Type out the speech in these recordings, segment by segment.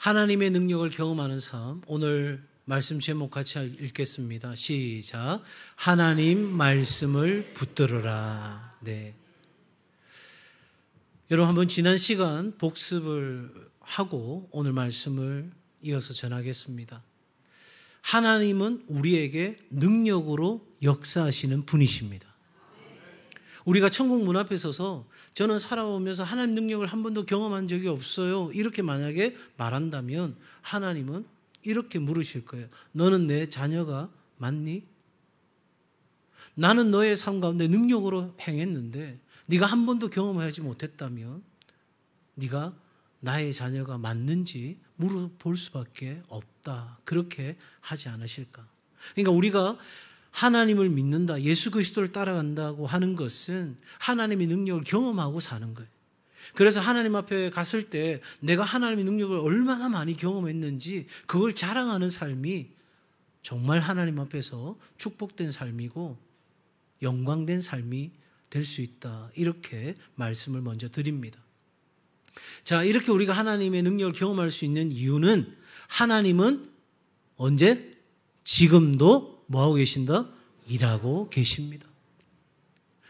하나님의 능력을 경험하는 삶, 오늘 말씀 제목 같이 읽겠습니다. 시작. 하나님 말씀을 붙들어라. 네. 여러분 한번 지난 시간 복습을 하고 오늘 말씀을 이어서 전하겠습니다. 하나님은 우리에게 능력으로 역사하시는 분이십니다. 우리가 천국 문 앞에 서서 저는 살아오면서 하나님 능력을 한 번도 경험한 적이 없어요, 이렇게 만약에 말한다면 하나님은 이렇게 물으실 거예요. 너는 내 자녀가 맞니? 나는 너의 삶 가운데 능력으로 행했는데 네가 한 번도 경험하지 못했다면 네가 나의 자녀가 맞는지 물어볼 수밖에 없다. 그렇게 하지 않으실까? 그러니까 우리가 하나님을 믿는다, 예수 그리스도를 따라간다고 하는 것은 하나님의 능력을 경험하고 사는 거예요. 그래서 하나님 앞에 갔을 때 내가 하나님의 능력을 얼마나 많이 경험했는지 그걸 자랑하는 삶이 정말 하나님 앞에서 축복된 삶이고 영광된 삶이 될 수 있다. 이렇게 말씀을 먼저 드립니다. 자, 이렇게 우리가 하나님의 능력을 경험할 수 있는 이유는 하나님은 언제? 지금도 뭐하고 계신다? 일하고 계십니다.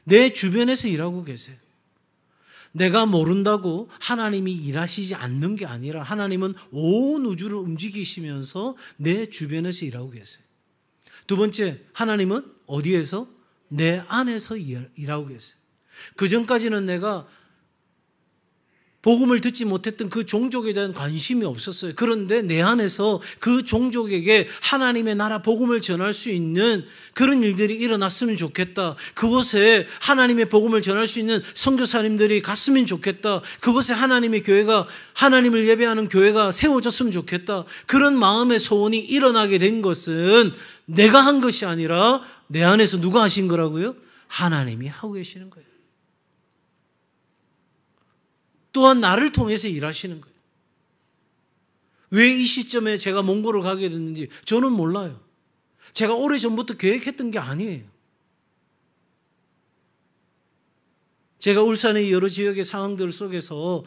내 주변에서 일하고 계세요. 내가 모른다고 하나님이 일하시지 않는 게 아니라 하나님은 온 우주를 움직이시면서 내 주변에서 일하고 계세요. 두 번째, 하나님은 어디에서? 내 안에서 일하고 계세요. 그전까지는 내가 복음을 듣지 못했던 그 종족에 대한 관심이 없었어요. 그런데 내 안에서 그 종족에게 하나님의 나라 복음을 전할 수 있는 그런 일들이 일어났으면 좋겠다. 그곳에 하나님의 복음을 전할 수 있는 선교사님들이 갔으면 좋겠다. 그곳에 하나님의 교회가, 하나님을 예배하는 교회가 세워졌으면 좋겠다. 그런 마음의 소원이 일어나게 된 것은 내가 한 것이 아니라 내 안에서 누가 하신 거라고요? 하나님이 하고 계시는 거예요. 또한 나를 통해서 일하시는 거예요. 왜 이 시점에 제가 몽골을 가게 됐는지 저는 몰라요. 제가 오래전부터 계획했던 게 아니에요. 제가 울산의 여러 지역의 상황들 속에서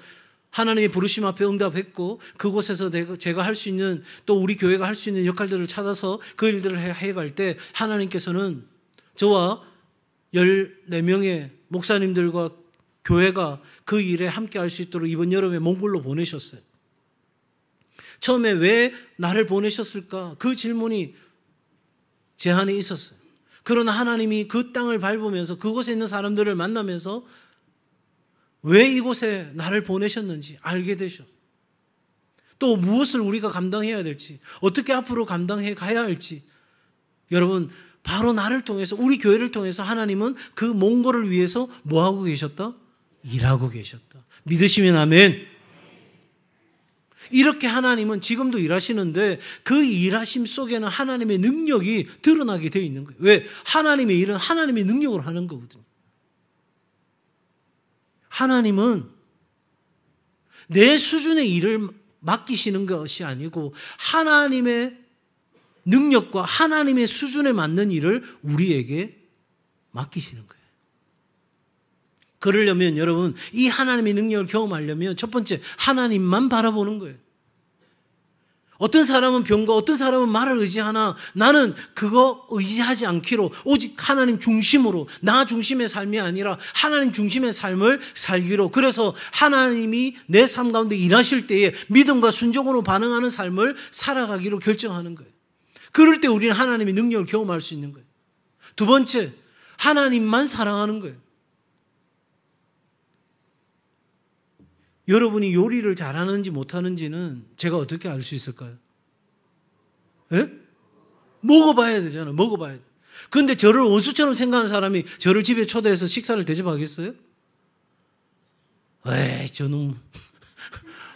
하나님의 부르심 앞에 응답했고 그곳에서 제가 할 수 있는, 또 우리 교회가 할 수 있는 역할들을 찾아서 그 일들을 해갈 때 하나님께서는 저와 14명의 목사님들과 교회가 그 일에 함께 할 수 있도록 이번 여름에 몽골로 보내셨어요. 처음에 왜 나를 보내셨을까? 그 질문이 제 안에 있었어요. 그러나 하나님이 그 땅을 밟으면서 그곳에 있는 사람들을 만나면서 왜 이곳에 나를 보내셨는지 알게 되셨어요. 또 무엇을 우리가 감당해야 될지, 어떻게 앞으로 감당해 가야 할지. 여러분, 바로 나를 통해서, 우리 교회를 통해서 하나님은 그 몽골을 위해서 뭐하고 계셨다? 일하고 계셨다. 믿으시면 아멘. 이렇게 하나님은 지금도 일하시는데 그 일하심 속에는 하나님의 능력이 드러나게 되어 있는 거예요. 왜? 하나님의 일은 하나님의 능력으로 하는 거거든요. 하나님은 내 수준의 일을 맡기시는 것이 아니고 하나님의 능력과 하나님의 수준에 맞는 일을 우리에게 맡기시는 거예요. 그러려면 여러분, 이 하나님의 능력을 경험하려면 첫 번째, 하나님만 바라보는 거예요. 어떤 사람은 병과 어떤 사람은 말을 의지하나 나는 그거 의지하지 않기로 오직 하나님 중심으로, 나 중심의 삶이 아니라 하나님 중심의 삶을 살기로, 그래서 하나님이 내 삶 가운데 일하실 때에 믿음과 순종으로 반응하는 삶을 살아가기로 결정하는 거예요. 그럴 때 우리는 하나님의 능력을 경험할 수 있는 거예요. 두 번째, 하나님만 사랑하는 거예요. 여러분이 요리를 잘하는지 못하는지는 제가 어떻게 알 수 있을까요? 예? 먹어봐야 되잖아요. 먹어봐야 돼. 그런데 저를 원수처럼 생각하는 사람이 저를 집에 초대해서 식사를 대접하겠어요? 에이, 저놈.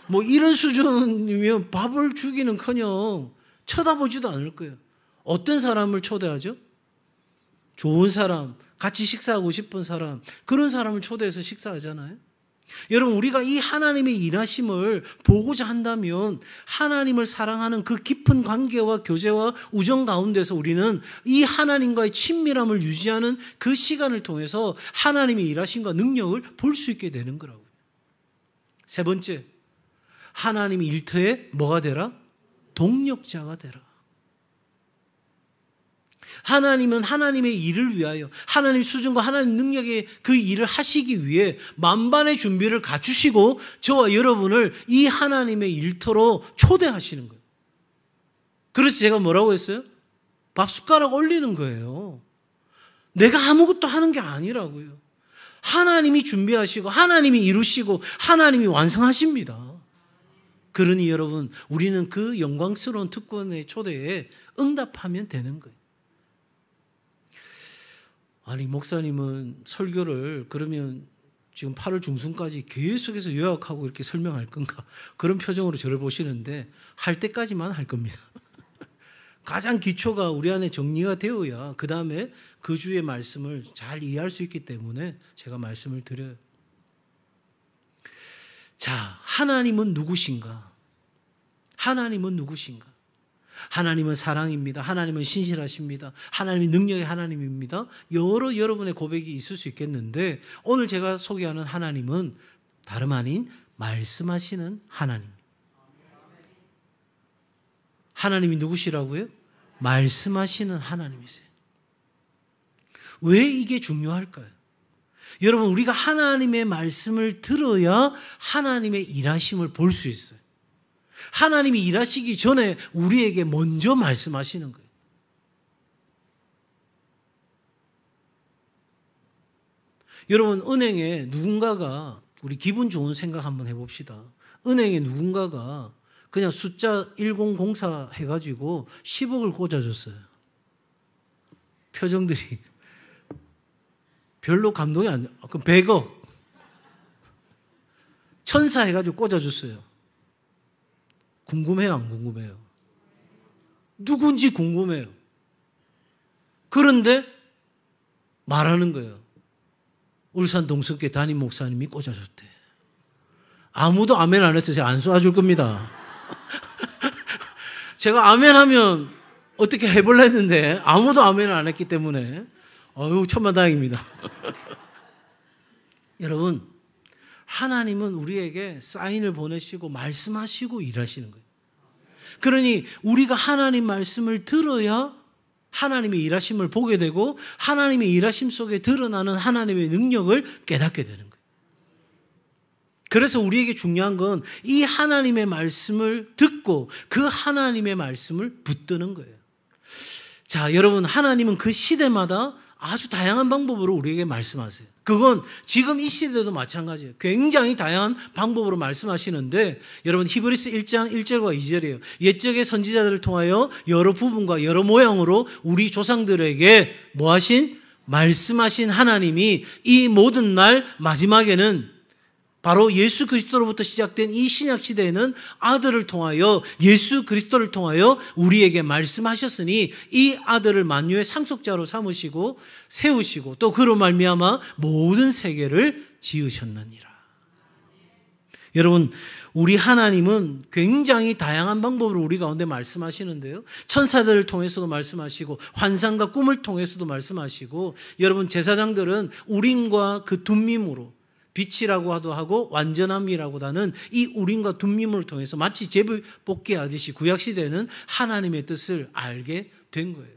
뭐 이런 수준이면 밥을 주기는커녕 쳐다보지도 않을 거예요. 어떤 사람을 초대하죠? 좋은 사람, 같이 식사하고 싶은 사람, 그런 사람을 초대해서 식사하잖아요. 여러분, 우리가 이 하나님의 일하심을 보고자 한다면 하나님을 사랑하는 그 깊은 관계와 교제와 우정 가운데서 우리는 이 하나님과의 친밀함을 유지하는 그 시간을 통해서 하나님의 일하심과 능력을 볼 수 있게 되는 거라고요. 세 번째, 하나님의 일터에 뭐가 되라? 동력자가 되라. 하나님은 하나님의 일을 위하여 하나님 수준과 하나님 능력의 그 일을 하시기 위해 만반의 준비를 갖추시고 저와 여러분을 이 하나님의 일터로 초대하시는 거예요. 그래서 제가 뭐라고 했어요? 밥 숟가락 올리는 거예요. 내가 아무것도 하는 게 아니라고요. 하나님이 준비하시고 하나님이 이루시고 하나님이 완성하십니다. 그러니 여러분, 우리는 그 영광스러운 특권의 초대에 응답하면 되는 거예요. 아니, 목사님은 설교를 그러면 지금 8월 중순까지 계속해서 요약하고 이렇게 설명할 건가? 그런 표정으로 저를 보시는데 할 때까지만 할 겁니다. 가장 기초가 우리 안에 정리가 되어야 그 다음에 그 주의 말씀을 잘 이해할 수 있기 때문에 제가 말씀을 드려요. 자, 하나님은 누구신가? 하나님은 누구신가? 하나님은 사랑입니다. 하나님은 신실하십니다. 하나님이 능력의 하나님입니다. 여러 여러분의 고백이 있을 수 있겠는데 오늘 제가 소개하는 하나님은 다름 아닌 말씀하시는 하나님. 하나님이 누구시라고요? 말씀하시는 하나님이세요. 왜 이게 중요할까요? 여러분, 우리가 하나님의 말씀을 들어야 하나님의 일하심을 볼 수 있어요. 하나님이 일하시기 전에 우리에게 먼저 말씀하시는 거예요. 여러분, 은행에 누군가가, 우리 기분 좋은 생각 한번 해봅시다. 은행에 누군가가 그냥 숫자 1004 해가지고 10억을 꽂아줬어요. 표정들이 별로 감동이 안 돼요. 그럼 100억. 1000사 해가지고 꽂아줬어요. 궁금해요, 안 궁금해요? 누군지 궁금해요. 그런데 말하는 거예요. 울산 동석교 담임 목사님이 꽂아줬대. 아무도 아멘 안 했어요. 제가 안 쏘아줄 겁니다. 제가 아멘 하면 어떻게 해볼라 했는데 아무도 아멘을 안 했기 때문에 천만다행입니다. 여러분, 하나님은 우리에게 사인을 보내시고 말씀하시고 일하시는 거예요. 그러니 우리가 하나님 말씀을 들어야 하나님의 일하심을 보게 되고 하나님의 일하심 속에 드러나는 하나님의 능력을 깨닫게 되는 거예요. 그래서 우리에게 중요한 건 이 하나님의 말씀을 듣고 그 하나님의 말씀을 붙드는 거예요. 자, 여러분, 하나님은 그 시대마다 아주 다양한 방법으로 우리에게 말씀하세요. 그건 지금 이 시대도 마찬가지예요. 굉장히 다양한 방법으로 말씀하시는데 여러분, 히브리서 1장 1절과 2절이에요. 옛적의 선지자들을 통하여 여러 부분과 여러 모양으로 우리 조상들에게 뭐하신? 말씀하신 하나님이 이 모든 날 마지막에는 바로 예수 그리스도로부터 시작된 이 신약 시대에는 아들을 통하여 예수 그리스도를 통하여 우리에게 말씀하셨으니 이 아들을 만유의 상속자로 삼으시고 세우시고 또 그로 말미암아 모든 세계를 지으셨느니라. 여러분, 우리 하나님은 굉장히 다양한 방법으로 우리 가운데 말씀하시는데요. 천사들을 통해서도 말씀하시고 환상과 꿈을 통해서도 말씀하시고 여러분, 제사장들은 우림과 그 둠밈으로 빛이라고도 하고 완전함이라고도 하는 이 우림과 둠밈을 통해서 마치 제비뽑기 하듯이 구약시대는 하나님의 뜻을 알게 된 거예요.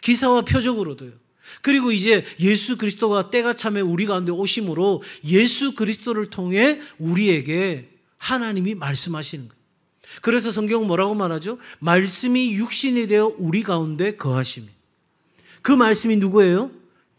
기사와 표적으로도요. 그리고 이제 예수 그리스도가 때가 참에 우리 가운데 오심으로 예수 그리스도를 통해 우리에게 하나님이 말씀하시는 거예요. 그래서 성경은 뭐라고 말하죠? 말씀이 육신이 되어 우리 가운데 거하심이. 그 말씀이 누구예요?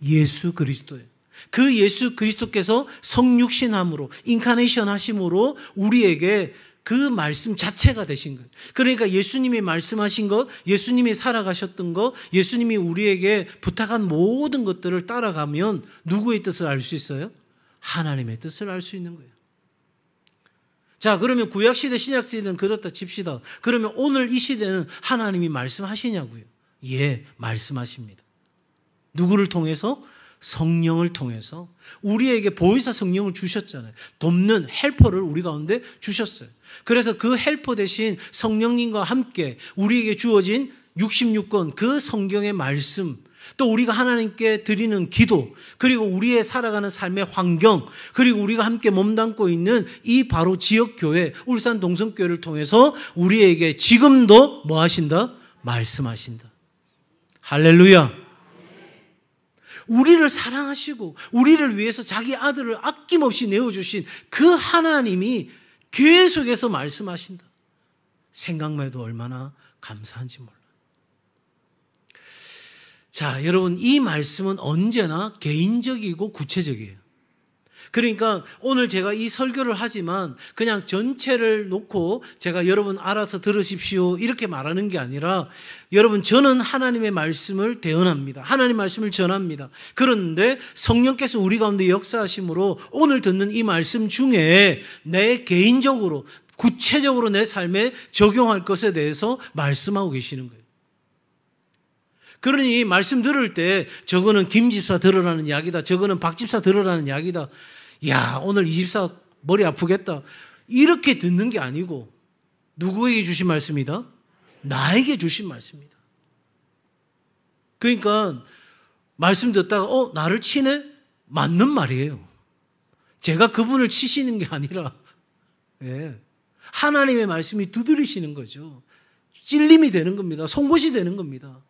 예수 그리스도예요. 그 예수 그리스도께서 성육신함으로 인카네이션 하심으로 우리에게 그 말씀 자체가 되신 거예요. 그러니까 예수님이 말씀하신 것, 예수님이 살아가셨던 것, 예수님이 우리에게 부탁한 모든 것들을 따라가면 누구의 뜻을 알 수 있어요? 하나님의 뜻을 알 수 있는 거예요. 자, 그러면 구약시대 신약시대는 그렇다 칩시다. 그러면 오늘 이 시대는 하나님이 말씀하시냐고요? 예, 말씀하십니다. 누구를 통해서? 성령을 통해서. 우리에게 보혜사 성령을 주셨잖아요. 돕는 헬퍼를 우리 가운데 주셨어요. 그래서 그 헬퍼 대신 성령님과 함께 우리에게 주어진 66권 그 성경의 말씀, 또 우리가 하나님께 드리는 기도, 그리고 우리의 살아가는 삶의 환경, 그리고 우리가 함께 몸담고 있는 이 바로 지역교회, 울산 동성교회를 통해서 우리에게 지금도 뭐 하신다? 말씀하신다. 할렐루야. 우리를 사랑하시고 우리를 위해서 자기 아들을 아낌없이 내어주신 그 하나님이 계속해서 말씀하신다. 생각만 해도 얼마나 감사한지 몰라요. 자, 여러분, 이 말씀은 언제나 개인적이고 구체적이에요. 그러니까 오늘 제가 이 설교를 하지만 그냥 전체를 놓고 제가 여러분 알아서 들으십시오 이렇게 말하는 게 아니라, 여러분, 저는 하나님의 말씀을 대언합니다. 하나님의 말씀을 전합니다. 그런데 성령께서 우리 가운데 역사하심으로 오늘 듣는 이 말씀 중에 내 개인적으로 구체적으로 내 삶에 적용할 것에 대해서 말씀하고 계시는 거예요. 그러니 말씀 들을 때 저거는 김 집사 들으라는 이야기다, 저거는 박 집사 들으라는 이야기다, 야 오늘 이 집사 머리 아프겠다, 이렇게 듣는 게 아니고 누구에게 주신 말씀이다? 나에게 주신 말씀이다. 그러니까 말씀 듣다가 나를 치네? 맞는 말이에요. 제가 그분을 치시는 게 아니라 하나님의 말씀이 두드리시는 거죠. 찔림이 되는 겁니다. 송곳이 되는 겁니다.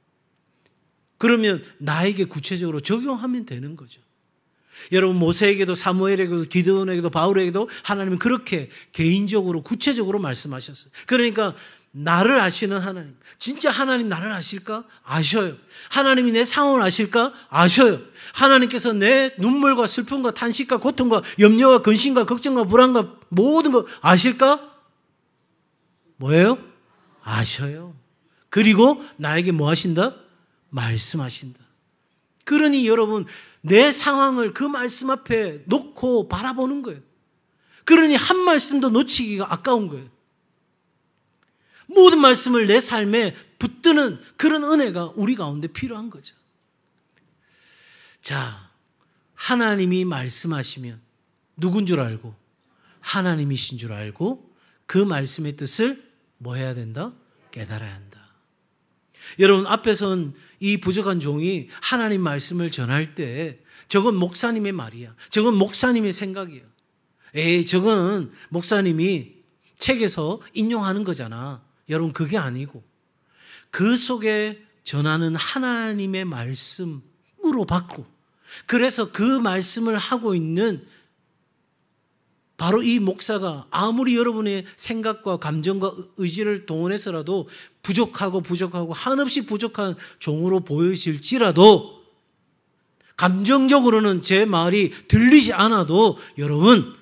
그러면 나에게 구체적으로 적용하면 되는 거죠. 여러분, 모세에게도 사무엘에게도 기드온에게도 바울에게도 하나님은 그렇게 개인적으로 구체적으로 말씀하셨어요. 그러니까 나를 아시는 하나님, 진짜 하나님 나를 아실까? 아셔요. 하나님이 내 상황을 아실까? 아셔요. 하나님께서 내 눈물과 슬픔과 탄식과 고통과 염려와 근심과 걱정과 불안과 모든 거 아실까? 뭐예요? 아셔요. 그리고 나에게 뭐 하신다? 말씀하신다. 그러니 여러분, 내 상황을 그 말씀 앞에 놓고 바라보는 거예요. 그러니 한 말씀도 놓치기가 아까운 거예요. 모든 말씀을 내 삶에 붙드는 그런 은혜가 우리 가운데 필요한 거죠. 자, 하나님이 말씀하시면 누군 줄 알고 하나님이신 줄 알고 그 말씀의 뜻을 뭐 해야 된다? 깨달아야 한다. 여러분, 앞에선 이 부족한 종이 하나님 말씀을 전할 때 저건 목사님의 말이야, 저건 목사님의 생각이야, 저건 목사님이 책에서 인용하는 거잖아. 여러분, 그게 아니고 그 속에 전하는 하나님의 말씀으로 받고, 그래서 그 말씀을 하고 있는 바로 이 목사가 아무리 여러분의 생각과 감정과 의지를 동원해서라도 부족하고 한없이 부족한 종으로 보여질지라도, 감정적으로는 제 말이 들리지 않아도 여러분,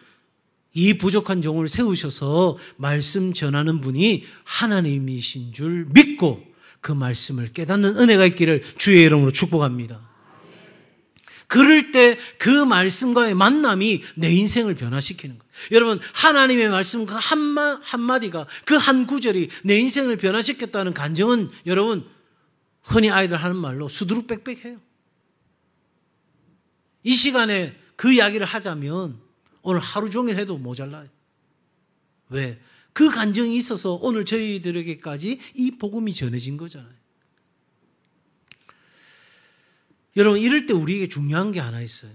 이 부족한 종을 세우셔서 말씀 전하는 분이 하나님이신 줄 믿고 그 말씀을 깨닫는 은혜가 있기를 주의 이름으로 축복합니다. 그럴 때 그 말씀과의 만남이 내 인생을 변화시키는 거예요. 여러분, 하나님의 말씀 그 한마디가, 그 한 구절이 내 인생을 변화시켰다는 간증은 여러분, 흔히 아이들 하는 말로 수두룩빽빽해요. 이 시간에 그 이야기를 하자면 오늘 하루 종일 해도 모자라요. 왜? 그 간증이 있어서 오늘 저희들에게까지 이 복음이 전해진 거잖아요. 여러분, 이럴 때 우리에게 중요한 게 하나 있어요.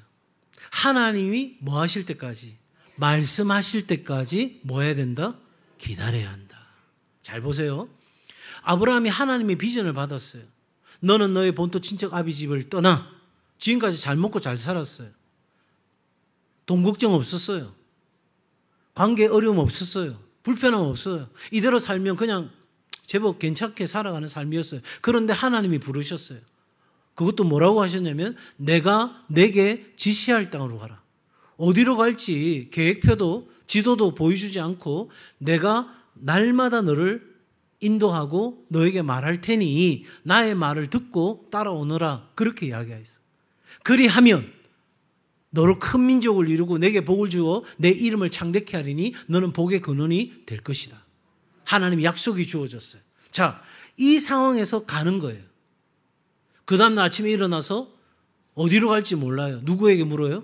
하나님이 뭐 하실 때까지, 말씀하실 때까지 뭐 해야 된다? 기다려야 한다. 잘 보세요. 아브라함이 하나님의 비전을 받았어요. 너는 너의 본토 친척 아비 집을 떠나. 지금까지 잘 먹고 잘 살았어요. 돈 걱정 없었어요. 관계 어려움 없었어요. 불편함 없어요. 이대로 살면 그냥 제법 괜찮게 살아가는 삶이었어요. 그런데 하나님이 부르셨어요. 그것도 뭐라고 하셨냐면, 내가 내게 지시할 땅으로 가라. 어디로 갈지 계획표도 지도도 보여주지 않고 내가 날마다 너를 인도하고 너에게 말할 테니 나의 말을 듣고 따라오너라. 그렇게 이야기했어요. 그리하면 너로 큰 민족을 이루고 내게 복을 주어 내 이름을 창대케 하리니 너는 복의 근원이 될 것이다. 하나님의 약속이 주어졌어요. 자, 이 상황에서 가는 거예요. 그 다음날 아침에 일어나서 어디로 갈지 몰라요. 누구에게 물어요?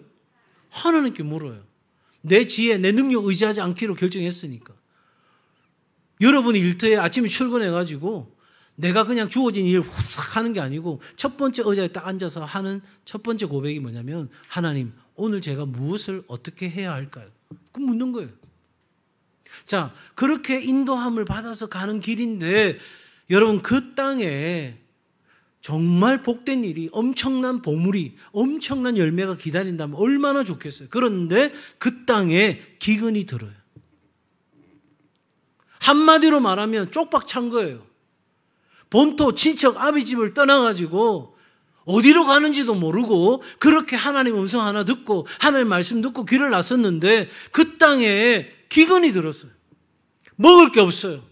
하나님께 물어요. 내 지혜, 내 능력 의지하지 않기로 결정했으니까. 여러분이 일터에 아침에 출근해가지고 내가 그냥 주어진 일을 후싹 하는 게 아니고 첫 번째 의자에 딱 앉아서 하는 첫 번째 고백이 뭐냐면 하나님, 오늘 제가 무엇을 어떻게 해야 할까요? 그 묻는 거예요. 자, 그렇게 인도함을 받아서 가는 길인데 여러분, 그 땅에 정말 복된 일이, 엄청난 보물이, 엄청난 열매가 기다린다면 얼마나 좋겠어요. 그런데 그 땅에 기근이 들어요. 한마디로 말하면 쪽박 찬 거예요. 본토 친척 아비 집을 떠나가지고 어디로 가는지도 모르고 그렇게 하나님 음성 하나 듣고 하나님 말씀 듣고 길을 나섰는데 그 땅에 기근이 들었어요. 먹을 게 없어요.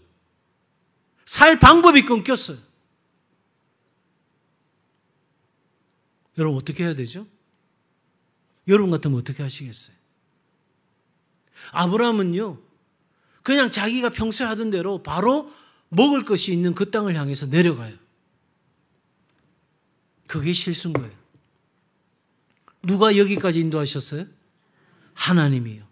살 방법이 끊겼어요. 여러분 어떻게 해야 되죠? 여러분 같으면 어떻게 하시겠어요? 아브라함은요, 그냥 자기가 평소에 하던 대로 바로 먹을 것이 있는 그 땅을 향해서 내려가요. 그게 실수인 거예요. 누가 여기까지 인도하셨어요? 하나님이요.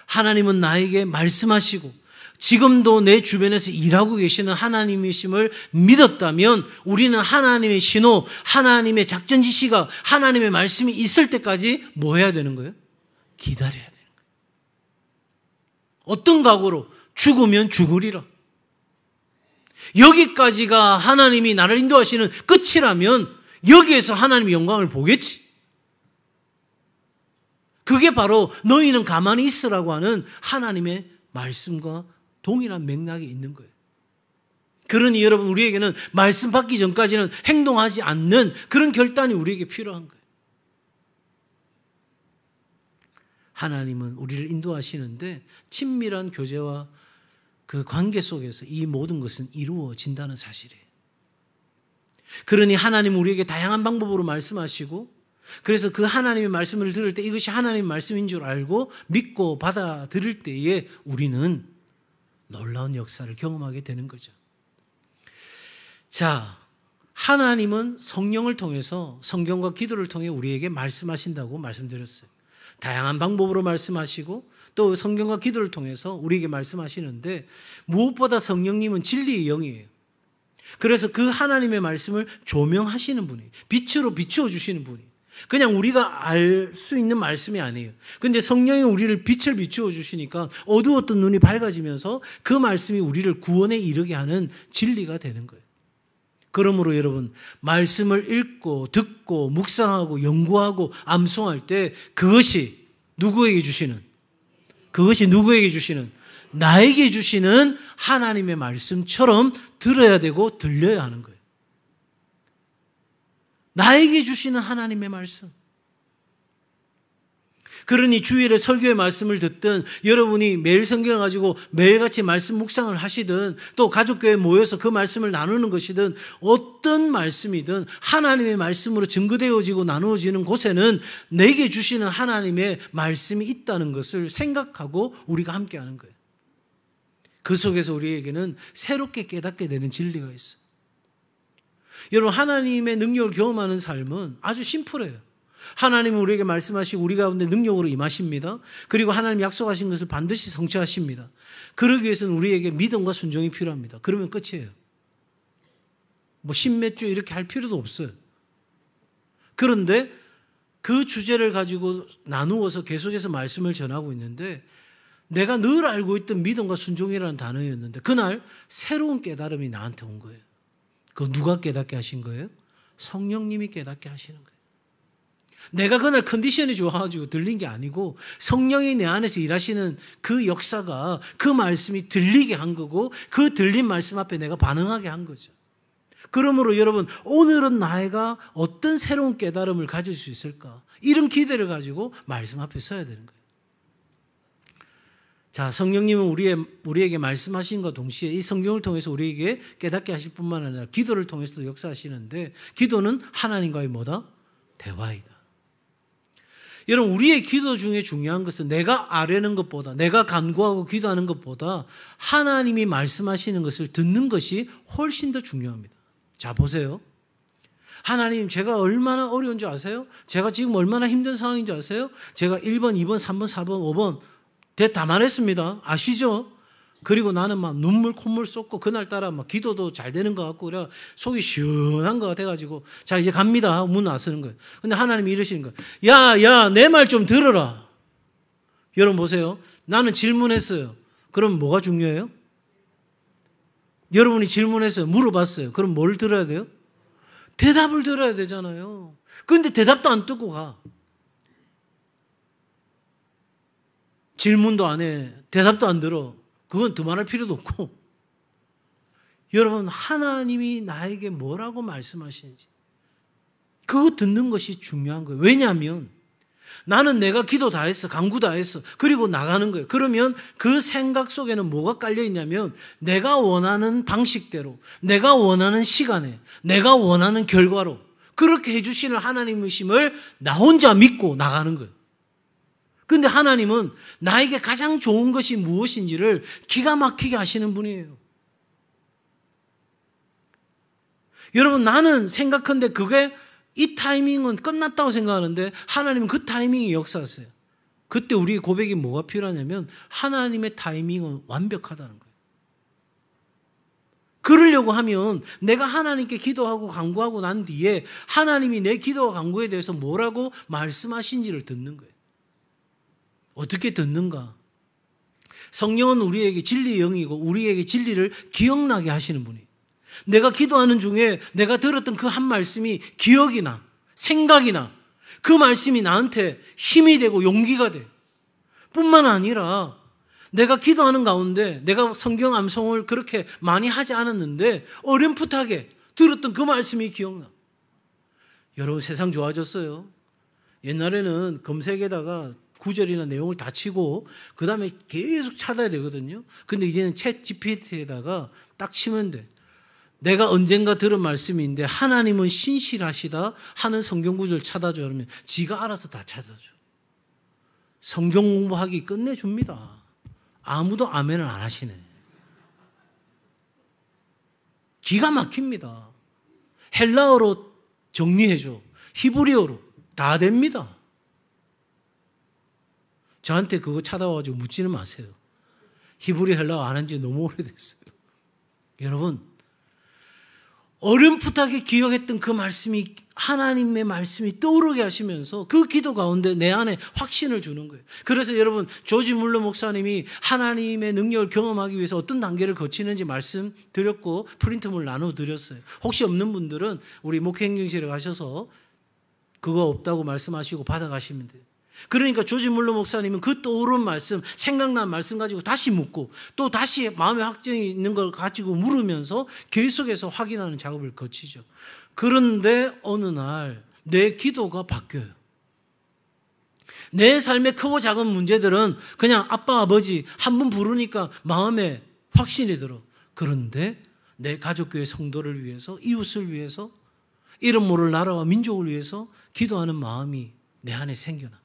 하나님은 나에게 말씀하시고 지금도 내 주변에서 일하고 계시는 하나님이심을 믿었다면 우리는 하나님의 신호, 하나님의 작전 지시가, 하나님의 말씀이 있을 때까지 뭐 해야 되는 거예요? 기다려야 되는 거예요. 어떤 각오로? 죽으면 죽으리라. 여기까지가 하나님이 나를 인도하시는 끝이라면 여기에서 하나님의 영광을 보겠지. 그게 바로 너희는 가만히 있으라고 하는 하나님의 말씀과 동일한 맥락이 있는 거예요. 그러니 여러분, 우리에게는 말씀 받기 전까지는 행동하지 않는 그런 결단이 우리에게 필요한 거예요. 하나님은 우리를 인도하시는데 친밀한 교제와 그 관계 속에서 이 모든 것은 이루어진다는 사실이에요. 그러니 하나님은 우리에게 다양한 방법으로 말씀하시고, 그래서 그 하나님의 말씀을 들을 때 이것이 하나님의 말씀인 줄 알고 믿고 받아들일 때에 우리는 놀라운 역사를 경험하게 되는 거죠. 자, 하나님은 성령을 통해서, 성경과 기도를 통해 우리에게 말씀하신다고 말씀드렸어요. 다양한 방법으로 말씀하시고 또 성경과 기도를 통해서 우리에게 말씀하시는데, 무엇보다 성령님은 진리의 영이에요. 그래서 그 하나님의 말씀을 조명하시는 분이에요. 빛으로 비추어 주시는 분이에요. 그냥 우리가 알 수 있는 말씀이 아니에요. 그런데 성령이 우리를 빛을 비추어 주시니까 어두웠던 눈이 밝아지면서 그 말씀이 우리를 구원에 이르게 하는 진리가 되는 거예요. 그러므로 여러분, 말씀을 읽고 듣고 묵상하고 연구하고 암송할 때 그것이 누구에게 주시는? 나에게 주시는 하나님의 말씀처럼 들어야 되고 들려야 하는 거예요. 나에게 주시는 하나님의 말씀. 그러니 주일에 설교의 말씀을 듣든, 여러분이 매일 성경을 가지고 매일같이 말씀 묵상을 하시든, 또 가족교회에 모여서 그 말씀을 나누는 것이든, 어떤 말씀이든 하나님의 말씀으로 증거되어지고 나누어지는 곳에는 내게 주시는 하나님의 말씀이 있다는 것을 생각하고 우리가 함께하는 거예요. 그 속에서 우리에게는 새롭게 깨닫게 되는 진리가 있어요. 여러분, 하나님의 능력을 경험하는 삶은 아주 심플해요. 하나님은 우리에게 말씀하시고 우리 가운데 능력으로 임하십니다. 그리고 하나님 약속하신 것을 반드시 성취하십니다. 그러기 위해서는 우리에게 믿음과 순종이 필요합니다. 그러면 끝이에요. 뭐 십몇 주 이렇게 할 필요도 없어요. 그런데 그 주제를 가지고 나누어서 계속해서 말씀을 전하고 있는데, 내가 늘 알고 있던 믿음과 순종이라는 단어였는데 그날 새로운 깨달음이 나한테 온 거예요. 그거 누가 깨닫게 하신 거예요? 성령님이 깨닫게 하시는 거예요. 내가 그날 컨디션이 좋아가지고 들린 게 아니고 성령이 내 안에서 일하시는 그 역사가 그 말씀이 들리게 한 거고, 그 들린 말씀 앞에 내가 반응하게 한 거죠. 그러므로 여러분, 오늘은 나이가 어떤 새로운 깨달음을 가질 수 있을까? 이런 기대를 가지고 말씀 앞에 서야 되는 거예요. 자, 성령님은 우리에게 말씀하신 것과 동시에 이 성경을 통해서 우리에게 깨닫게 하실 뿐만 아니라 기도를 통해서도 역사하시는데, 기도는 하나님과의 뭐다? 대화이다. 여러분, 우리의 기도 중에 중요한 것은 내가 아뢰는 것보다, 내가 간구하고 기도하는 것보다 하나님이 말씀하시는 것을 듣는 것이 훨씬 더 중요합니다. 자, 보세요. 하나님, 제가 얼마나 어려운 줄 아세요? 제가 지금 얼마나 힘든 상황인 줄 아세요? 제가 1번, 2번, 3번, 4번, 5번 다 말했습니다. 아시죠? 그리고 나는 막 눈물 콧물 쏟고 그날따라 막 기도도 잘 되는 것 같고 그래 속이 시원한 것 같아가지고 자 이제 갑니다 하고 문 나서는 거예요. 근데 하나님이 이러시는 거예요. 야 내 말 좀 들어라. 여러분 보세요. 나는 질문했어요. 그럼 뭐가 중요해요? 여러분이 질문했어요. 물어봤어요. 그럼 뭘 들어야 돼요? 대답을 들어야 되잖아요. 그런데 대답도 안 듣고 가. 질문도 안 해. 대답도 안 들어. 그건 더 말할 필요도 없고. 여러분 하나님이 나에게 뭐라고 말씀하시는지 그거 듣는 것이 중요한 거예요. 왜냐하면 나는 내가 기도 다 했어. 간구 다 했어. 그리고 나가는 거예요. 그러면 그 생각 속에는 뭐가 깔려 있냐면 내가 원하는 방식대로 내가 원하는 시간에 내가 원하는 결과로 그렇게 해주시는 하나님이심을 나 혼자 믿고 나가는 거예요. 그런데 하나님은 나에게 가장 좋은 것이 무엇인지를 기가 막히게 하시는 분이에요. 여러분 나는 생각한데 그게 이 타이밍은 끝났다고 생각하는데 하나님은 그 타이밍이 역사하세요. 그때 우리의 고백이 뭐가 필요하냐면 하나님의 타이밍은 완벽하다는 거예요. 그러려고 하면 내가 하나님께 기도하고 간구하고 난 뒤에 하나님이 내 기도와 간구에 대해서 뭐라고 말씀하신지를 듣는 거예요. 어떻게 듣는가? 성령은 우리에게 진리의 영이고 우리에게 진리를 기억나게 하시는 분이에요. 내가 기도하는 중에 내가 들었던 그 한 말씀이 기억이 나, 생각이 나. 그 말씀이 나한테 힘이 되고 용기가 돼. 뿐만 아니라 내가 기도하는 가운데 내가 성경 암송을 그렇게 많이 하지 않았는데 어렴풋하게 들었던 그 말씀이 기억나. 여러분 세상 좋아졌어요. 옛날에는 검색에다가 구절이나 내용을 다 치고 그 다음에 계속 찾아야 되거든요. 근데 이제는 챗 GPT에다가 딱 치면 돼. 내가 언젠가 들은 말씀인데 하나님은 신실하시다 하는 성경 구절 찾아줘 그러면 지가 알아서 다 찾아줘. 성경 공부하기 끝내줍니다. 아무도 아멘을 안 하시네. 기가 막힙니다. 헬라어로 정리해줘. 히브리어로 다 됩니다. 저한테 그거 찾아와가지고 묻지는 마세요. 히브리 헬라어 안 한 지 너무 오래됐어요. 여러분 어렴풋하게 기억했던 그 말씀이 하나님의 말씀이 떠오르게 하시면서 그 기도 가운데 내 안에 확신을 주는 거예요. 그래서 여러분 조지 물러 목사님이 하나님의 능력을 경험하기 위해서 어떤 단계를 거치는지 말씀드렸고 프린트물 나눠드렸어요. 혹시 없는 분들은 우리 목회행정실에 가셔서 그거 없다고 말씀하시고 받아가시면 돼요. 그러니까 조지 물러 목사님은 그 떠오른 말씀, 생각난 말씀 가지고 다시 묻고 또 다시 마음의 확증이 있는 걸 가지고 물으면서 계속해서 확인하는 작업을 거치죠. 그런데 어느 날 내 기도가 바뀌어요. 내 삶의 크고 작은 문제들은 그냥 아빠, 아버지 한 번 부르니까 마음에 확신이 들어. 그런데 내 가족교회 성도를 위해서, 이웃을 위해서, 이름 모를 나라와 민족을 위해서 기도하는 마음이 내 안에 생겨나.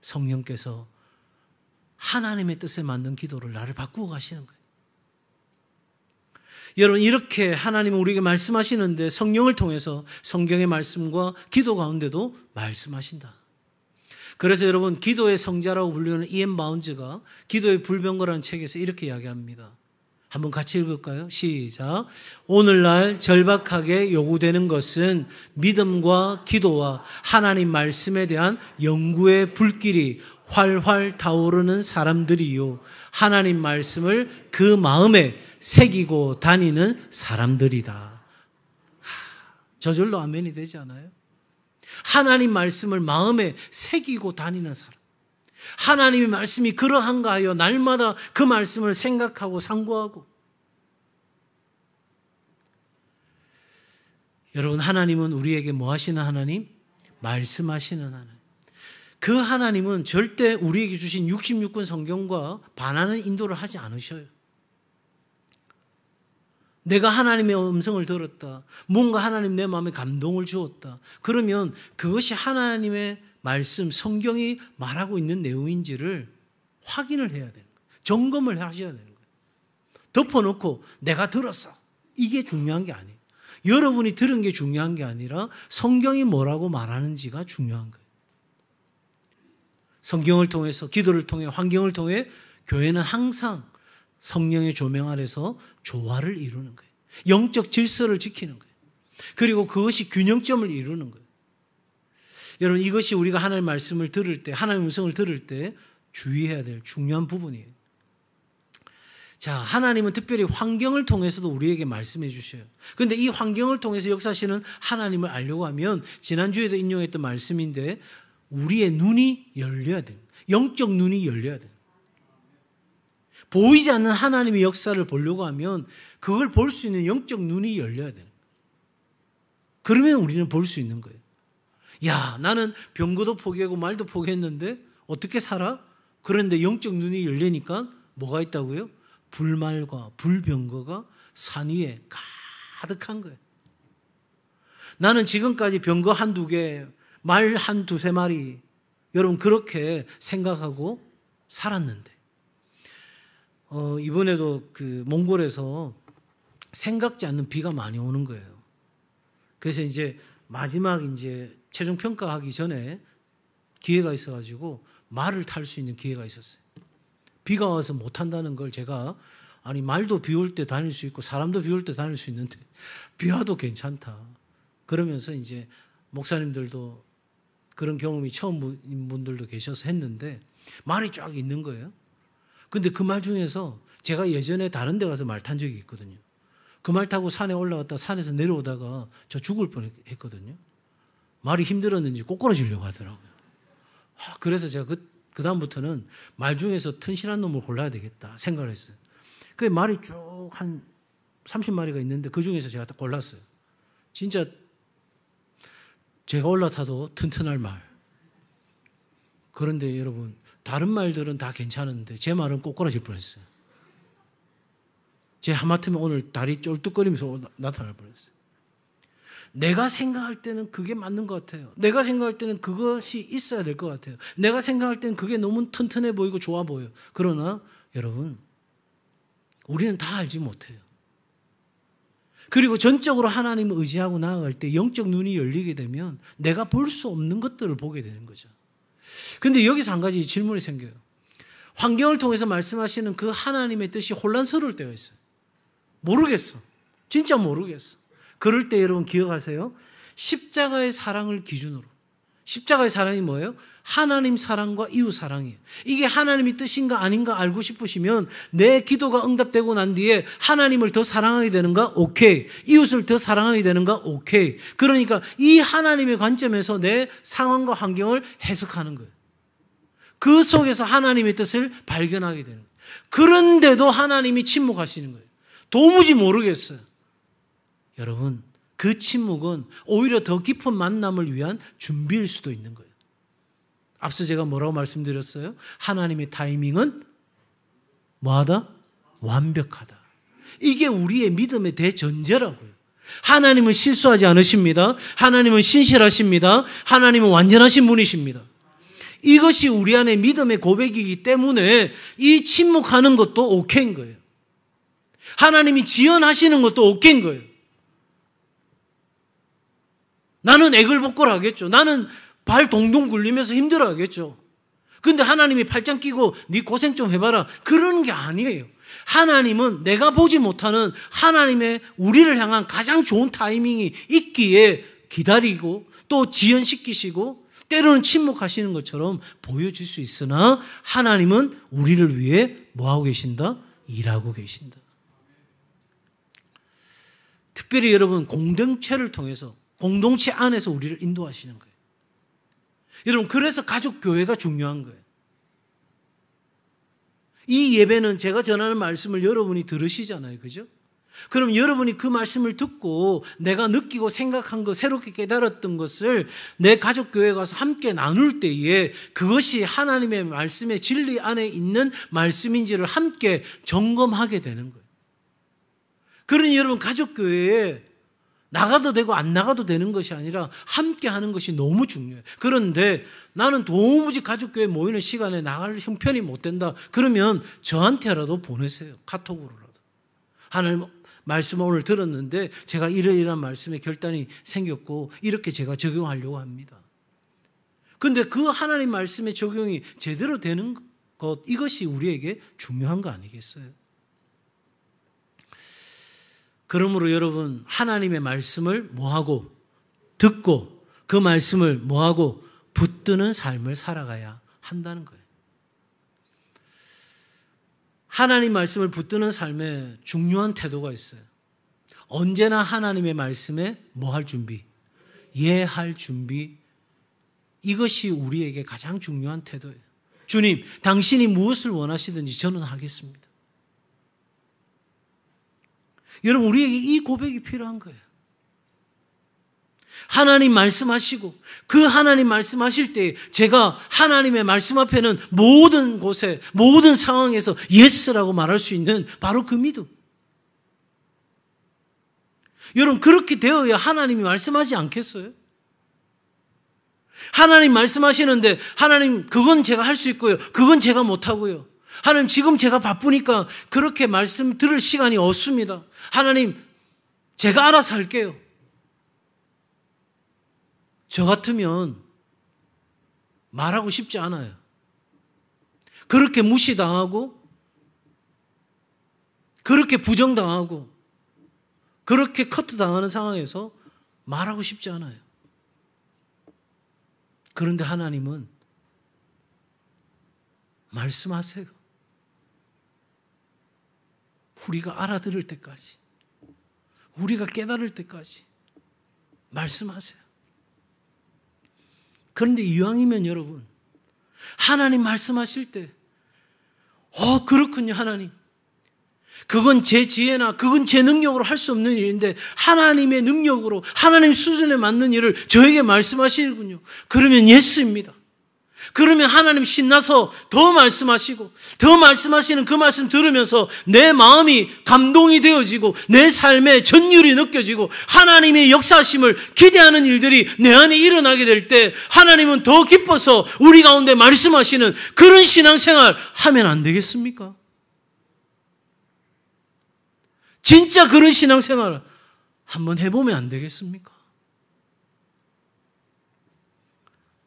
성령께서 하나님의 뜻에 맞는 기도를 나를 바꾸어 가시는 거예요. 여러분 이렇게 하나님은 우리에게 말씀하시는데 성령을 통해서 성경의 말씀과 기도 가운데도 말씀하신다. 그래서 여러분 기도의 성자라고 불리는 이엠 바운즈가 기도의 불병거라는 책에서 이렇게 이야기합니다. 한번 같이 읽을까요? 시작. 오늘날 절박하게 요구되는 것은 믿음과 기도와 하나님 말씀에 대한 연구의 불길이 활활 타오르는 사람들이요. 하나님 말씀을 그 마음에 새기고 다니는 사람들이다. 저절로 아멘이 되지 않아요? 하나님 말씀을 마음에 새기고 다니는 사람. 하나님의 말씀이 그러한가 하여 날마다 그 말씀을 생각하고 상고하고. 여러분 하나님은 우리에게 뭐 하시는 하나님? 말씀하시는 하나님. 그 하나님은 절대 우리에게 주신 66권 성경과 반하는 인도를 하지 않으셔요. 내가 하나님의 음성을 들었다. 뭔가 하나님 내 마음에 감동을 주었다. 그러면 그것이 하나님의 말씀, 성경이 말하고 있는 내용인지를 확인을 해야 되는 거예요. 점검을 하셔야 되는 거예요. 덮어놓고 내가 들었어. 이게 중요한 게 아니에요. 여러분이 들은 게 중요한 게 아니라 성경이 뭐라고 말하는지가 중요한 거예요. 성경을 통해서, 기도를 통해, 환경을 통해 교회는 항상 성령의 조명 아래서 조화를 이루는 거예요. 영적 질서를 지키는 거예요. 그리고 그것이 균형점을 이루는 거예요. 여러분, 이것이 우리가 하나님의 말씀을 들을 때, 하나님의 음성을 들을 때 주의해야 될 중요한 부분이에요. 자, 하나님은 특별히 환경을 통해서도 우리에게 말씀해 주셔요. 그런데 이 환경을 통해서 역사하시는 하나님을 알려고 하면 지난주에도 인용했던 말씀인데 우리의 눈이 열려야 돼요. 영적 눈이 열려야 돼요. 보이지 않는 하나님의 역사를 보려고 하면 그걸 볼 수 있는 영적 눈이 열려야 돼요. 그러면 우리는 볼 수 있는 거예요. 야, 나는 병거도 포기하고 말도 포기했는데 어떻게 살아? 그런데 영적 눈이 열리니까 뭐가 있다고요? 불말과 불병거가 산 위에 가득한 거예요. 나는 지금까지 병거 한두 개, 말 한 두세 마리, 여러분 그렇게 생각하고 살았는데 이번에도 그 몽골에서 생각지 않는 비가 많이 오는 거예요. 그래서 이제 마지막 이제 최종 평가하기 전에 기회가 있어가지고 말을 탈 수 있는 기회가 있었어요. 비가 와서 못 탄다는 걸 제가 아니 말도 비 올 때 다닐 수 있고 사람도 비 올 때 다닐 수 있는데 비 와도 괜찮다. 그러면서 이제 목사님들도 그런 경험이 처음인 분들도 계셔서 했는데 말이 쫙 있는 거예요. 근데 그 말 중에서 제가 예전에 다른 데 가서 말 탄 적이 있거든요. 그 말 타고 산에 올라갔다 산에서 내려오다가 저 죽을 뻔했거든요. 말이 힘들었는지 꼬꾸라지려고 하더라고요. 그래서 제가 그 다음부터는 말 중에서 튼실한 놈을 골라야 되겠다 생각을 했어요. 그 말이 쭉 한 30마리가 있는데 그 중에서 제가 딱 골랐어요. 진짜 제가 올라타도 튼튼할 말. 그런데 여러분 다른 말들은 다 괜찮은데 제 말은 꼬꾸라질 뻔했어요. 제 하마터면 오늘 다리 쫄뚝거리면서 나타날 뻔했어요. 내가 생각할 때는 그게 맞는 것 같아요. 내가 생각할 때는 그것이 있어야 될 것 같아요. 내가 생각할 때는 그게 너무 튼튼해 보이고 좋아 보여요. 그러나 여러분 우리는 다 알지 못해요. 그리고 전적으로 하나님을 의지하고 나아갈 때 영적 눈이 열리게 되면 내가 볼 수 없는 것들을 보게 되는 거죠. 그런데 여기서 한 가지 질문이 생겨요. 환경을 통해서 말씀하시는 그 하나님의 뜻이 혼란스러울 때가 있어요. 모르겠어. 진짜 모르겠어. 그럴 때 여러분 기억하세요. 십자가의 사랑을 기준으로. 십자가의 사랑이 뭐예요? 하나님 사랑과 이웃 사랑이에요. 이게 하나님의 뜻인가 아닌가 알고 싶으시면 내 기도가 응답되고 난 뒤에 하나님을 더 사랑하게 되는가? 오케이. 이웃을 더 사랑하게 되는가? 오케이. 그러니까 이 하나님의 관점에서 내 상황과 환경을 해석하는 거예요. 그 속에서 하나님의 뜻을 발견하게 되는 거예요. 그런데도 하나님이 침묵하시는 거예요. 도무지 모르겠어요. 여러분, 그 침묵은 오히려 더 깊은 만남을 위한 준비일 수도 있는 거예요. 앞서 제가 뭐라고 말씀드렸어요? 하나님의 타이밍은 뭐하다? 완벽하다. 이게 우리의 믿음의 대전제라고요. 하나님은 실수하지 않으십니다. 하나님은 신실하십니다. 하나님은 완전하신 분이십니다. 이것이 우리 안에 믿음의 고백이기 때문에 이 침묵하는 것도 오케이인 거예요. 하나님이 지연하시는 것도 오케이인 거예요. 나는 애걸복걸 하겠죠. 나는 발 동동 굴리면서 힘들어 하겠죠. 근데 하나님이 팔짱 끼고 네 고생 좀 해봐라. 그러는 게 아니에요. 하나님은 내가 보지 못하는 하나님의 우리를 향한 가장 좋은 타이밍이 있기에 기다리고 또 지연시키시고 때로는 침묵하시는 것처럼 보여줄 수 있으나 하나님은 우리를 위해 뭐하고 계신다? 일하고 계신다. 특별히 여러분 공동체를 통해서 공동체 안에서 우리를 인도하시는 거예요. 여러분 그래서 가족교회가 중요한 거예요. 이 예배는 제가 전하는 말씀을 여러분이 들으시잖아요. 그죠? 그럼 여러분이 그 말씀을 듣고 내가 느끼고 생각한 것, 새롭게 깨달았던 것을 내 가족교회에 가서 함께 나눌 때에 그것이 하나님의 말씀의 진리 안에 있는 말씀인지를 함께 점검하게 되는 거예요. 그러니 여러분 가족교회에 나가도 되고 안 나가도 되는 것이 아니라 함께 하는 것이 너무 중요해요. 그런데 나는 도무지 가족교회 모이는 시간에 나갈 형편이 못 된다. 그러면 저한테라도 보내세요. 카톡으로라도. 하나님 말씀을 오늘 들었는데 제가 이러이러한 말씀에 결단이 생겼고 이렇게 제가 적용하려고 합니다. 그런데 그 하나님 말씀의 적용이 제대로 되는 것, 이것이 우리에게 중요한 거 아니겠어요? 그러므로 여러분, 하나님의 말씀을 뭐하고 듣고 그 말씀을 뭐하고 붙드는 삶을 살아가야 한다는 거예요. 하나님 말씀을 붙드는 삶에 중요한 태도가 있어요. 언제나 하나님의 말씀에 뭐 할 준비? 예할 준비. 이것이 우리에게 가장 중요한 태도예요. 주님, 당신이 무엇을 원하시든지 저는 하겠습니다. 여러분, 우리에게 이 고백이 필요한 거예요. 하나님 말씀하시고 그 하나님 말씀하실 때 제가 하나님의 말씀 앞에는 모든 곳에 모든 상황에서 예스라고 말할 수 있는 바로 그 믿음. 여러분, 그렇게 되어야 하나님이 말씀하지 않겠어요? 하나님 말씀하시는데 하나님 그건 제가 할 수 있고요, 그건 제가 못하고요. 하나님 지금 제가 바쁘니까 그렇게 말씀 들을 시간이 없습니다. 하나님 제가 알아서 할게요. 저 같으면 말하고 싶지 않아요. 그렇게 무시당하고 그렇게 부정당하고 그렇게 커트당하는 상황에서 말하고 싶지 않아요. 그런데 하나님은 말씀하세요. 우리가 알아들을 때까지, 우리가 깨달을 때까지 말씀하세요. 그런데 이왕이면 여러분, 하나님 말씀하실 때 그렇군요 하나님. 그건 제 지혜나 그건 제 능력으로 할 수 없는 일인데 하나님의 능력으로 하나님 수준에 맞는 일을 저에게 말씀하시는군요. 그러면 예스입니다. 그러면 하나님 신나서 더 말씀하시고 더 말씀하시는 그 말씀 들으면서 내 마음이 감동이 되어지고 내 삶의 전율이 느껴지고 하나님의 역사심을 기대하는 일들이 내 안에 일어나게 될 때 하나님은 더 기뻐서 우리 가운데 말씀하시는 그런 신앙생활 하면 안 되겠습니까? 진짜 그런 신앙생활 한번 해보면 안 되겠습니까?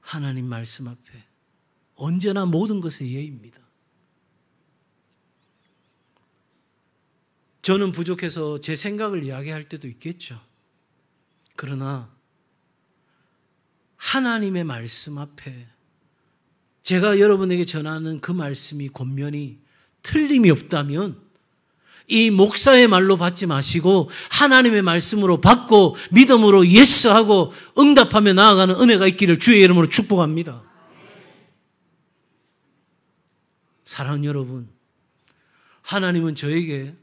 하나님 말씀 앞에 언제나 모든 것의 예입니다. 저는 부족해서 제 생각을 이야기할 때도 있겠죠. 그러나 하나님의 말씀 앞에 제가 여러분에게 전하는 그 말씀이 권면이 틀림이 없다면 이 목사의 말로 받지 마시고 하나님의 말씀으로 받고 믿음으로 예스하고 응답하며 나아가는 은혜가 있기를 주의 이름으로 축복합니다. 사랑하는 여러분, 하나님은 저에게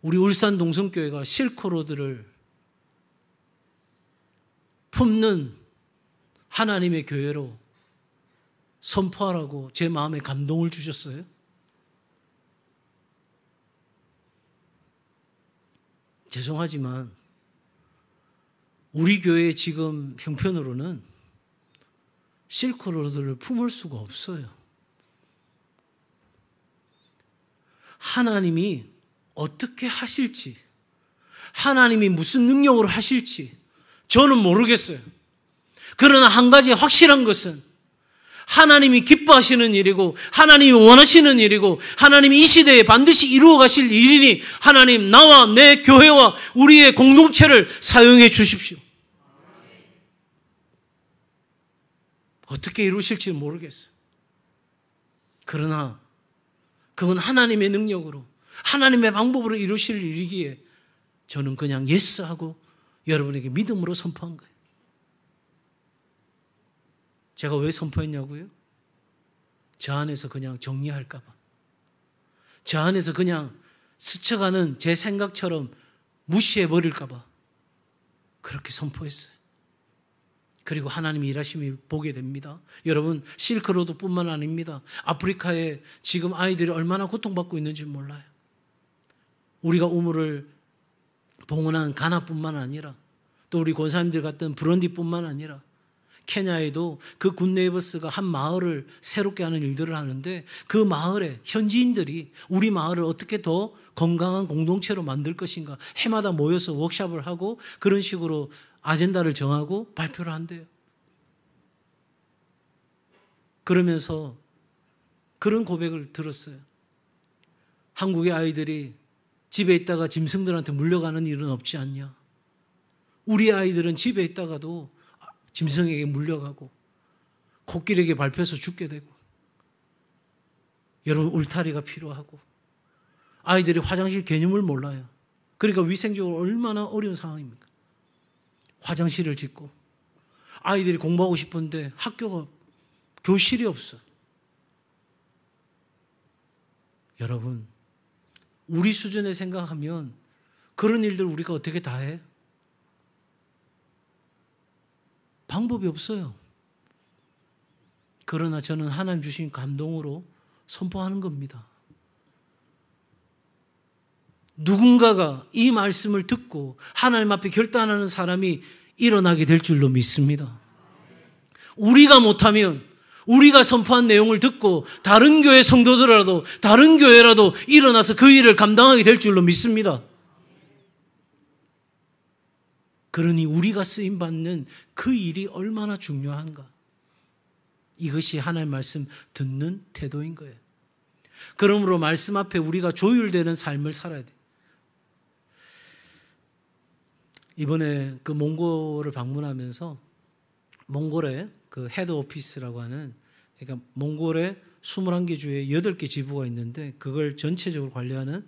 우리 울산 동성교회가 실크로드를 품는 하나님의 교회로 선포하라고 제 마음에 감동을 주셨어요. 죄송하지만 우리 교회 지금 형편으로는 실크로드를 품을 수가 없어요. 하나님이 어떻게 하실지, 하나님이 무슨 능력으로 하실지 저는 모르겠어요. 그러나 한 가지 확실한 것은 하나님이 기뻐하시는 일이고 하나님이 원하시는 일이고 하나님이 이 시대에 반드시 이루어 가실 일이니 하나님 나와 내 교회와 우리의 공동체를 사용해 주십시오. 어떻게 이루실지 모르겠어요. 그러나 그건 하나님의 능력으로 하나님의 방법으로 이루실 일이기에 저는 그냥 예스하고 여러분에게 믿음으로 선포한 거예요. 제가 왜 선포했냐고요? 저 안에서 그냥 정리할까 봐. 저 안에서 그냥 스쳐가는 제 생각처럼 무시해버릴까 봐. 그렇게 선포했어요. 그리고 하나님이 일하심을 보게 됩니다. 여러분, 실크로드뿐만 아닙니다. 아프리카에 지금 아이들이 얼마나 고통받고 있는지 몰라요. 우리가 우물을 봉헌한 가나뿐만 아니라 또 우리 권사님들 같은 브런디뿐만 아니라 케냐에도 그 굿네이버스가 한 마을을 새롭게 하는 일들을 하는데 그 마을에 현지인들이 우리 마을을 어떻게 더 건강한 공동체로 만들 것인가 해마다 모여서 워크숍을 하고 그런 식으로 아젠다를 정하고 발표를 한대요. 그러면서 그런 고백을 들었어요. 한국의 아이들이 집에 있다가 짐승들한테 물려가는 일은 없지 않냐. 우리 아이들은 집에 있다가도 짐승에게 물려가고 코끼리에게 밟혀서 죽게 되고, 여러분 울타리가 필요하고, 아이들이 화장실 개념을 몰라요. 그러니까 위생적으로 얼마나 어려운 상황입니까? 화장실을 짓고, 아이들이 공부하고 싶은데 학교가 교실이 없어. 여러분, 우리 수준에 생각하면 그런 일들 우리가 어떻게 다 해? 방법이 없어요. 그러나 저는 하나님 주신 감동으로 선포하는 겁니다. 누군가가 이 말씀을 듣고 하나님 앞에 결단하는 사람이 일어나게 될 줄로 믿습니다. 우리가 못하면 우리가 선포한 내용을 듣고 다른 교회 성도들이라도 다른 교회라도 일어나서 그 일을 감당하게 될 줄로 믿습니다. 그러니 우리가 쓰임받는 그 일이 얼마나 중요한가. 이것이 하나님의 말씀 듣는 태도인 거예요. 그러므로 말씀 앞에 우리가 조율되는 삶을 살아야 돼요. 이번에 그 몽골을 방문하면서 몽골의 그 헤드 오피스라고 하는, 그러니까 몽골의 21개 주에 8개 지부가 있는데 그걸 전체적으로 관리하는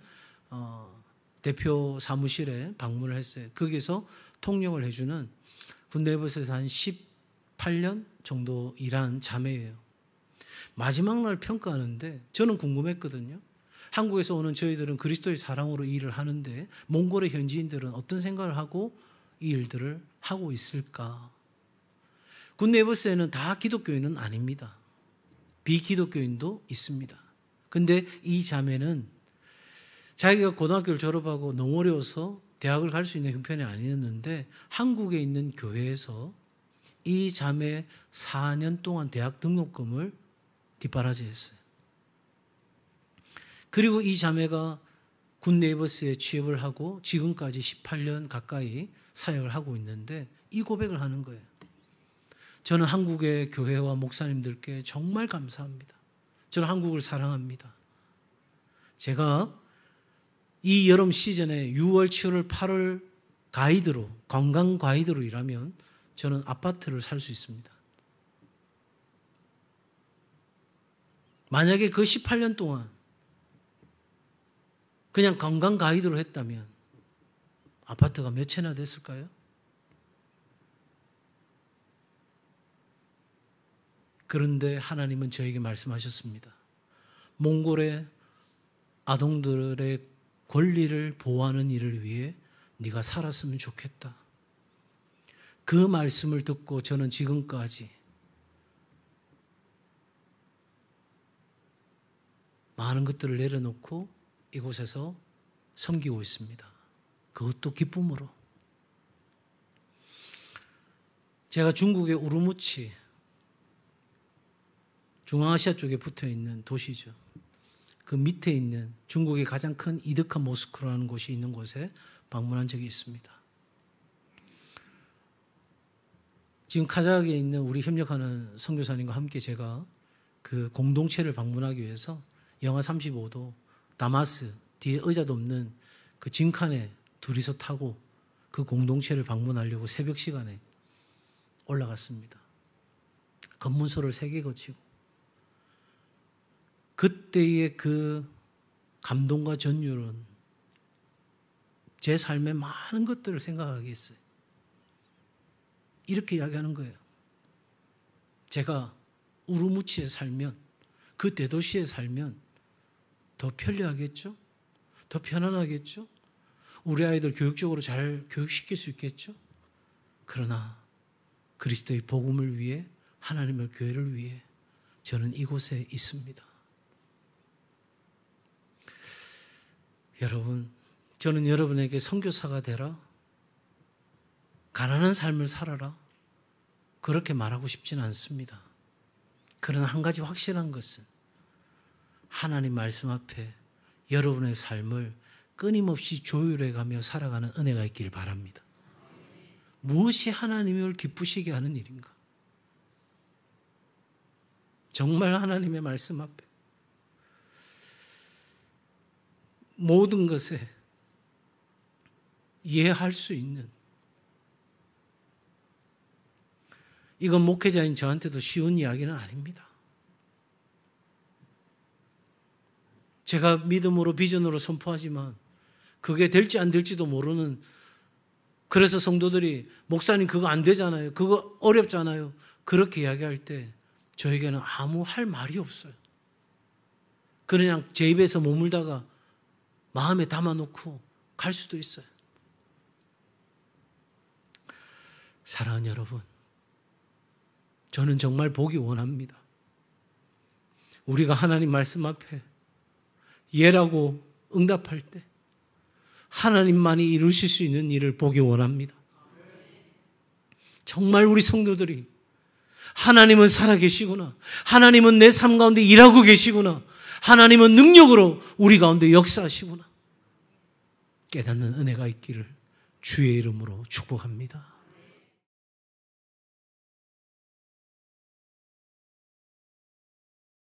대표 사무실에 방문을 했어요. 거기서 통역을 해주는 군내부에서 한 18년 정도 일한 자매예요. 마지막 날 평가하는데 저는 궁금했거든요. 한국에서 오는 저희들은 그리스도의 사랑으로 이 일을 하는데 몽골의 현지인들은 어떤 생각을 하고 이 일들을 하고 있을까? 군내부에는 다 기독교인은 아닙니다. 비기독교인도 있습니다. 근데 이 자매는 자기가 고등학교를 졸업하고 너무 어려워서 대학을 갈 수 있는 형편이 아니었는데 한국에 있는 교회에서 이 자매 4년 동안 대학 등록금을 뒷바라지했어요. 그리고 이 자매가 군 네이버스에 취업을 하고 지금까지 18년 가까이 사역을 하고 있는데 이 고백을 하는 거예요. 저는 한국의 교회와 목사님들께 정말 감사합니다. 저는 한국을 사랑합니다. 제가 이 여름 시즌에 6월, 7월, 8월 가이드로, 관광 가이드로 일하면 저는 아파트를 살 수 있습니다. 만약에 그 18년 동안 그냥 관광 가이드로 했다면 아파트가 몇 채나 됐을까요? 그런데 하나님은 저에게 말씀하셨습니다. 몽골의 아동들의 권리를 보호하는 일을 위해 네가 살았으면 좋겠다. 그 말씀을 듣고 저는 지금까지 많은 것들을 내려놓고 이곳에서 섬기고 있습니다. 그것도 기쁨으로. 제가 중국의 우르무치, 중앙아시아 쪽에 붙어 있는 도시죠. 그 밑에 있는 중국의 가장 큰 이드카 모스크라는 곳이 있는 곳에 방문한 적이 있습니다. 지금 카자흐에 있는 우리 협력하는 선교사님과 함께 제가 그 공동체를 방문하기 위해서 영하 35도 다마스 뒤에 의자도 없는 그 짐칸에 둘이서 타고 그 공동체를 방문하려고 새벽 시간에 올라갔습니다. 검문소를 3개 거치고 그때의 그 감동과 전율은 제 삶의 많은 것들을 생각하게 했어요. 이렇게 이야기하는 거예요. 제가 우르무치에 살면, 그 대도시에 살면 더 편리하겠죠? 더 편안하겠죠? 우리 아이들 교육적으로 잘 교육시킬 수 있겠죠? 그러나 그리스도의 복음을 위해, 하나님의 교회를 위해 저는 이곳에 있습니다. 여러분, 저는 여러분에게 선교사가 되라, 가난한 삶을 살아라, 그렇게 말하고 싶지는 않습니다. 그러나 한 가지 확실한 것은 하나님 말씀 앞에 여러분의 삶을 끊임없이 조율해가며 살아가는 은혜가 있기를 바랍니다. 무엇이 하나님을 기쁘시게 하는 일인가? 정말 하나님의 말씀 앞에 모든 것에 이해할 수 있는, 이건 목회자인 저한테도 쉬운 이야기는 아닙니다. 제가 믿음으로 비전으로 선포하지만 그게 될지 안 될지도 모르는, 그래서 성도들이 목사님 그거 안 되잖아요, 그거 어렵잖아요, 그렇게 이야기할 때 저에게는 아무 할 말이 없어요. 그냥 제 입에서 머물다가 마음에 담아놓고 갈 수도 있어요. 사랑하는 여러분, 저는 정말 보기 원합니다. 우리가 하나님 말씀 앞에 예라고 응답할 때 하나님만이 이루실 수 있는 일을 보기 원합니다. 정말 우리 성도들이 하나님은 살아계시구나, 하나님은 내 삶 가운데 일하고 계시구나, 하나님은 능력으로 우리 가운데 역사하시구나 깨닫는 은혜가 있기를 주의 이름으로 축복합니다.